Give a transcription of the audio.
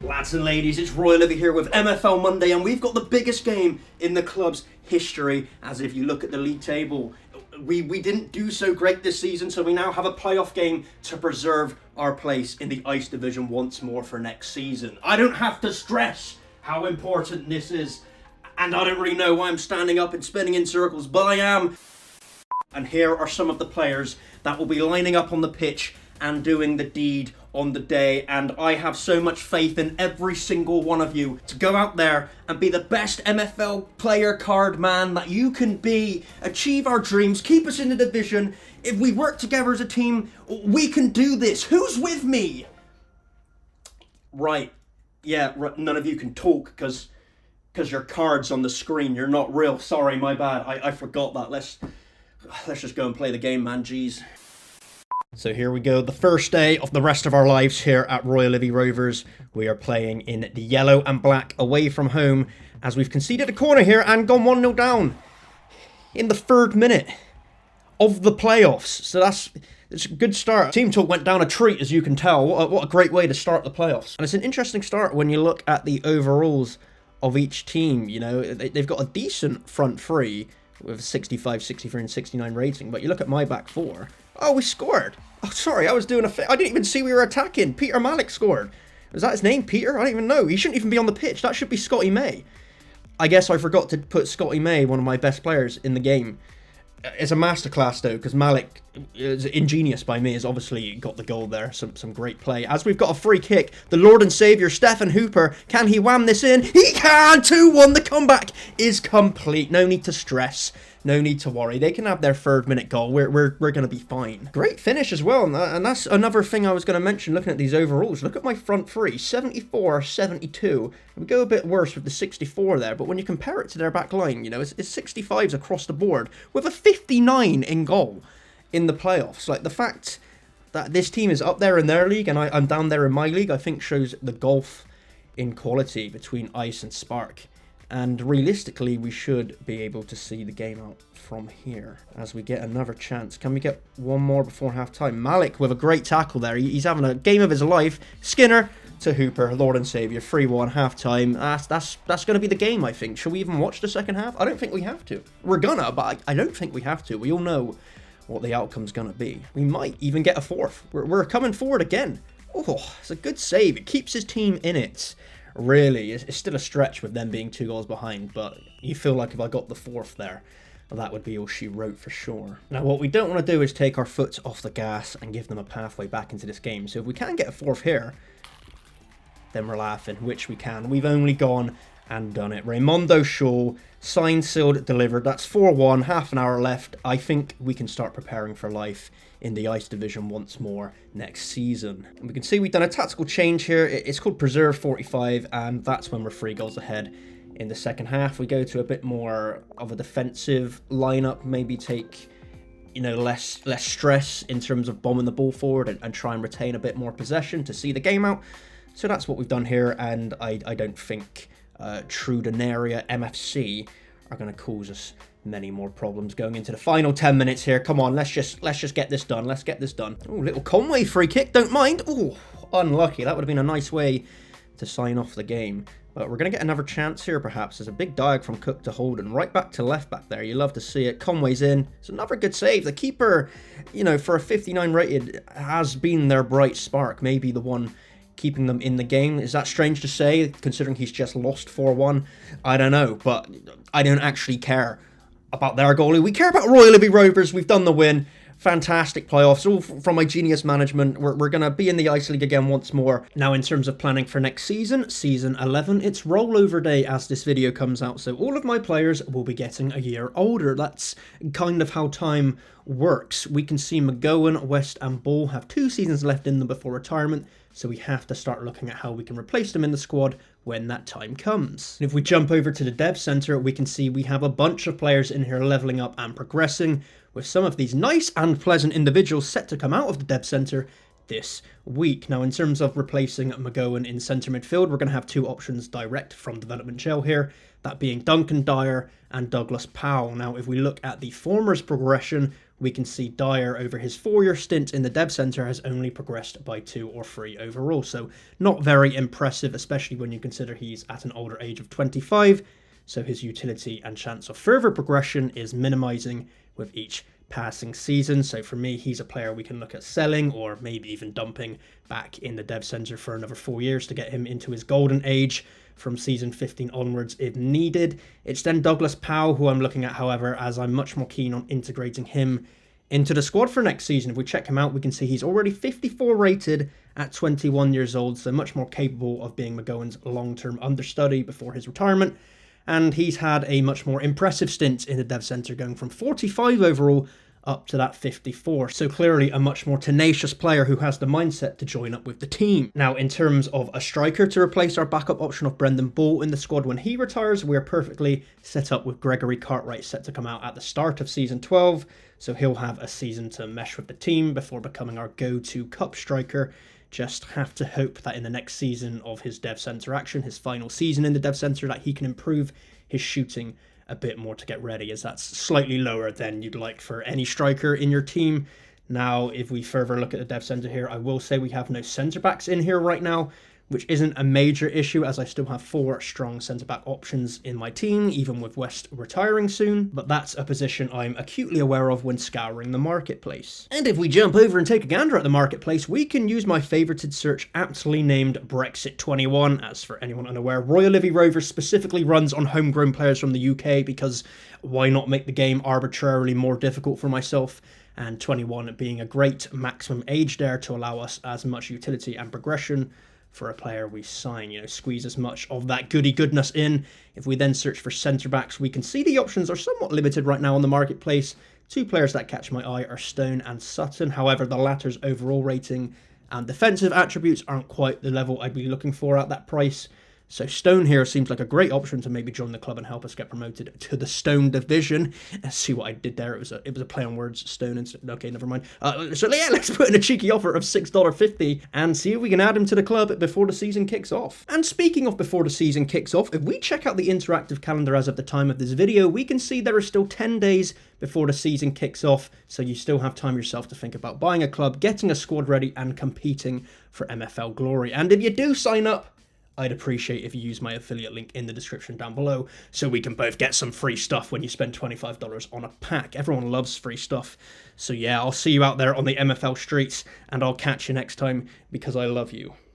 Lads and ladies, it's Royal Livy here with MFL Monday, and we've got the biggest game in the club's history. As if you look at the league table, we didn't do so great this season, so we now have a playoff game to preserve our place in the Ice Division once more for next season. I don't have to stress how important this is, and I don't really know why I'm standing up and spinning in circles, but I am. And here are some of the players that will be lining up on the pitch and doing the deed on the day, and I have so much faith in every single one of you to go out there and be the best MFL player card man that you can be, achieve our dreams, keep us in the division. If we work together as a team, we can do this. Who's with me? Right, yeah, none of you can talk because your card's on the screen. You're not real. Sorry, my bad. I forgot that. Let's just go and play the game, man. Jeez. So here we go, the first day of the rest of our lives here at Royal Livy Rovers. We are playing in the yellow and black away from home as we've conceded a corner here and gone 1-0 down in the 3rd minute of the playoffs. So it's a good start. Team talk went down a treat, as you can tell. What a great way to start the playoffs. And it's an interesting start when you look at the overalls of each team. You know, they've got a decent front three with 65, 63 and 69 rating. But you look at my back four. Oh, we scored. Oh, sorry, I was doing I didn't even see we were attacking. Peter Malik scored. Was that his name, Peter? I don't even know. He shouldn't even be on the pitch. That should be Scotty May. I guess I forgot to put Scotty May, one of my best players, in the game. It's a masterclass, though, because Malik, is ingenious by me, has obviously got the goal there. Some great play. As we've got a free kick, the Lord and Saviour, Stephen Hooper, can he wham this in? He can! 2-1. The comeback is complete. No need to stress. No need to worry. They can have their 3rd minute goal. We're going to be fine. Great finish as well. And that's another thing I was going to mention looking at these overalls. Look at my front three. 74, 72. We go a bit worse with the 64 there. But when you compare it to their back line, you know, it's 65s across the board with a 59 in goal in the playoffs. Like, the fact that this team is up there in their league and I'm down there in my league, I think shows the gulf in quality between Ice and Spark. And realistically, we should be able to see the game out from here as we get another chance. Can we get one more before half-time? Malik with a great tackle there. He's having a game of his life. Skinner to Hooper, Lord and Saviour, 3-1, half-time. That's going to be the game, I think. Shall we even watch the second half? I don't think we have to. We're gonna, but I don't think we have to. We all know what the outcome's going to be. We might even get a 4th. We're coming forward again. Oh, it's a good save. It keeps his team in it. Really, it's still a stretch with them being 2 goals behind, but you feel like if I got the 4th there, that would be all she wrote for sure. Now, what we don't want to do is take our foot off the gas and give them a pathway back into this game. So if we can get a 4th here, then we're laughing, which we can. We've only gone and done it. Raymondo Shaw, signed, sealed, delivered. That's 4-1, half an hour left. I think we can start preparing for life in the Ice Division once more next season. And we can see we've done a tactical change here. It's called Preserve 45, and that's when we're 3 goals ahead in the second half. We go to a bit more of a defensive lineup, maybe take, you know, less stress in terms of bombing the ball forward and try and retain a bit more possession to see the game out. So that's what we've done here, and I don't think Trudenaria MFC are going to cause us many more problems going into the final 10 minutes here. Come on, let's just get this done. Let's get this done. Oh, little Conway free kick, don't mind. Oh, unlucky. That would have been a nice way to sign off the game. But we're going to get another chance here, perhaps. There's a big diag from Cook to Holden, right back to left back there. You love to see it. Conway's in. It's another good save. The keeper, you know, for a 59 rated, has been their bright spark. Maybe the one keeping them in the game. Is that strange to say, considering he's just lost 4-1? I don't know, but I don't actually care about their goalie. We care about Royal Livy Rovers. We've done the win. Fantastic playoffs, all from my genius management. We're going to be in the Ice League again once more. Now, in terms of planning for next season, season 11, it's rollover day as this video comes out. So all of my players will be getting a year older. That's kind of how time works. We can see McGowan, West and Ball have 2 seasons left in them before retirement. So we have to start looking at how we can replace them in the squad when that time comes. And if we jump over to the dev center, we can see we have a bunch of players in here leveling up and progressing, with some of these nice and pleasant individuals set to come out of the dev center this week. Now, in terms of replacing McGowan in centre midfield, we're going to have 2 options direct from development gel here, that being Duncan Dyer and Douglas Powell. Now, if we look at the former's progression, we can see Dyer, over his 4-year stint in the dev center, has only progressed by 2 or 3 overall. So not very impressive, especially when you consider he's at an older age of 25. So his utility and chance of further progression is minimizing with each passing season. So for me, he's a player we can look at selling or maybe even dumping back in the dev center for another 4 years to get him into his golden age from season 15 onwards if needed. It's then Douglas Powell who I'm looking at, however, as I'm much more keen on integrating him into the squad for next season. If we check him out, we can see he's already 54 rated at 21 years old, so much more capable of being McGowan's long-term understudy before his retirement. And he's had a much more impressive stint in the dev center, going from 45 overall up to that 54. So clearly a much more tenacious player who has the mindset to join up with the team. Now, in terms of a striker to replace our backup option of Brendan Ball in the squad when he retires, we're perfectly set up with Gregory Cartwright set to come out at the start of season 12. So he'll have a season to mesh with the team before becoming our go-to cup striker. Just have to hope that in the next season of his dev center action, his final season in the dev center, that he can improve his shooting a bit more to get ready, as that's slightly lower than you'd like for any striker in your team. Now, if we further look at the dev center here, I will say we have no centre backs in here right now, which isn't a major issue, as I still have 4 strong centre-back options in my team, even with West retiring soon, but that's a position I'm acutely aware of when scouring the marketplace. And if we jump over and take a gander at the marketplace, we can use my favoured search aptly named Brexit21, as for anyone unaware, Royal Livy Rovers specifically runs on homegrown players from the UK, because why not make the game arbitrarily more difficult for myself? And 21 being a great maximum age there to allow us as much utility and progression for a player we sign, squeeze as much of that goody goodness in. If we then search for centre backs, we can see the options are somewhat limited right now on the marketplace. 2 players that catch my eye are Stone and Sutton. However, the latter's overall rating and defensive attributes aren't quite the level I'd be looking for at that price. So Stone here seems like a great option to maybe join the club and help us get promoted to the Stone division. Let's see what I did there. It was a play on words, Stone and... Okay, never mind. So yeah, let's put in a cheeky offer of $6.50 and see if we can add him to the club before the season kicks off. And speaking of before the season kicks off, if we check out the interactive calendar as of the time of this video, we can see there are still 10 days before the season kicks off, so you still have time yourself to think about buying a club, getting a squad ready, and competing for MFL glory. And if you do sign up, I'd appreciate if you use my affiliate link in the description down below so we can both get some free stuff when you spend $25 on a pack. Everyone loves free stuff. So yeah, I'll see you out there on the MFL streets, and I'll catch you next time because I love you.